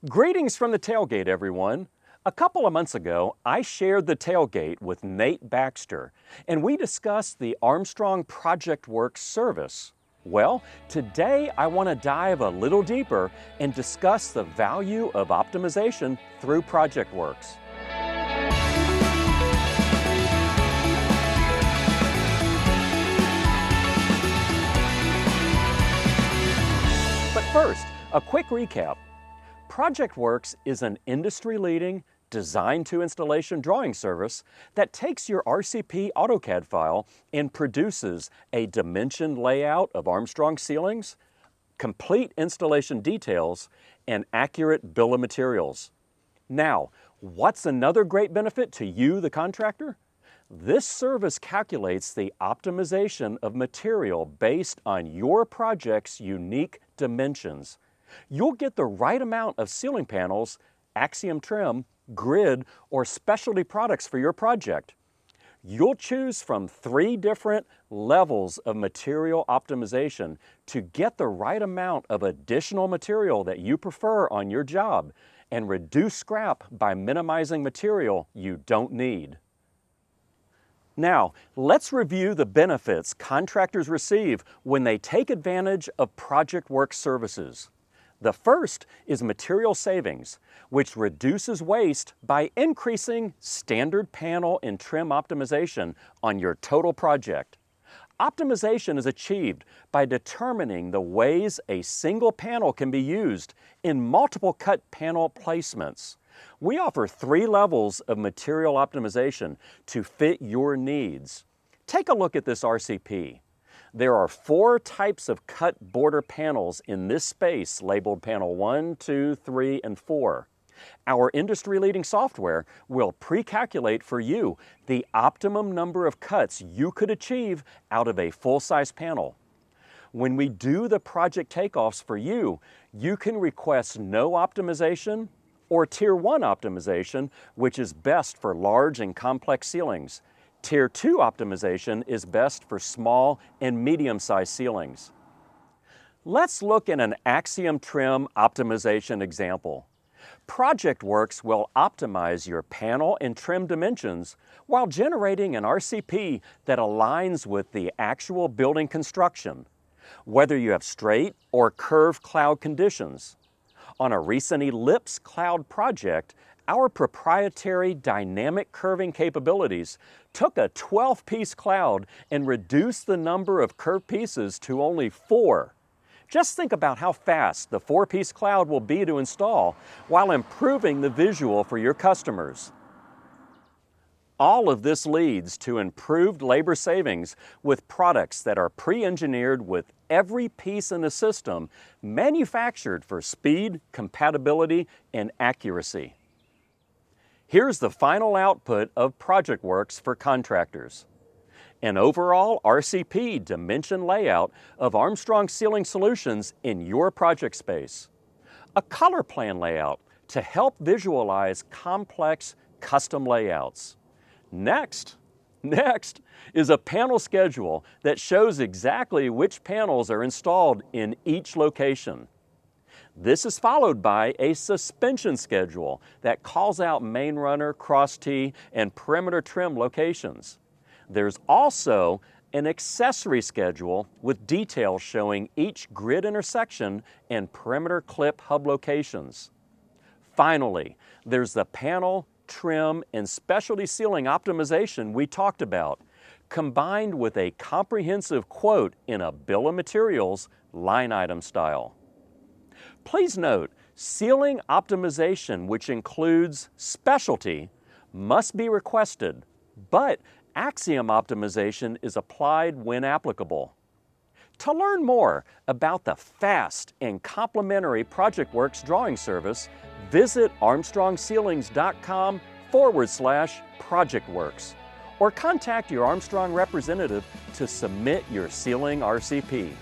Greetings from the Tailgate, everyone. A couple of months ago, I shared the Tailgate with Nate Baxter, and we discussed the Armstrong Projectworks service. Well, today I want to dive a little deeper and discuss the value of optimization through Projectworks. But first, a quick recap. Projectworks is an industry-leading design-to-installation drawing service that takes your RCP AutoCAD file and produces a dimension layout of Armstrong ceilings, complete installation details, and accurate bill of materials. Now, what's another great benefit to you, the contractor? This service calculates the optimization of material based on your project's unique dimensions. You'll get the right amount of ceiling panels, AXIOM trim, grid, or specialty products for your project. You'll choose from 3 different levels of material optimization to get the right amount of additional material that you prefer on your job and reduce scrap by minimizing material you don't need. Now, let's review the benefits contractors receive when they take advantage of Projectworks services. The first is material savings, which reduces waste by increasing standard panel and trim optimization on your total project. Optimization is achieved by determining the ways a single panel can be used in multiple cut panel placements. We offer 3 levels of material optimization to fit your needs. Take a look at this RCP. There are 4 types of cut border panels in this space labeled panel 1, 2, 3, and 4. Our industry-leading software will pre-calculate for you the optimum number of cuts you could achieve out of a full-size panel. When we do the project takeoffs for you, you can request no optimization or Tier 1 optimization, which is best for large and complex ceilings. Tier 2 optimization is best for small and medium-sized ceilings. Let's look at an AXIOM trim optimization example. Projectworks will optimize your panel and trim dimensions while generating an RCP that aligns with the actual building construction, whether you have straight or curved cloud conditions. On a recent Ellipse cloud project, our proprietary dynamic curving capabilities took a 12-piece cloud and reduced the number of curved pieces to only 4. Just think about how fast the 4-piece cloud will be to install while improving the visual for your customers. All of this leads to improved labor savings with products that are pre-engineered with every piece in the system manufactured for speed, compatibility, and accuracy. Here's the final output of Projectworks for contractors. An overall RCP dimension layout of Armstrong Ceiling solutions in your project space. A color plan layout to help visualize complex custom layouts. Next is a panel schedule that shows exactly which panels are installed in each location. This is followed by a suspension schedule that calls out main runner, cross T, and perimeter trim locations. There's also an accessory schedule with details showing each grid intersection and perimeter clip hub locations. Finally, there's the panel, trim, and specialty ceiling optimization we talked about, combined with a comprehensive quote in a bill of materials line item style. Please note, ceiling optimization, which includes specialty, must be requested, but AXIOM optimization is applied when applicable. To learn more about the fast and complimentary Projectworks drawing service, visit armstrongceilings.com/Projectworks or contact your Armstrong representative to submit your ceiling RCP.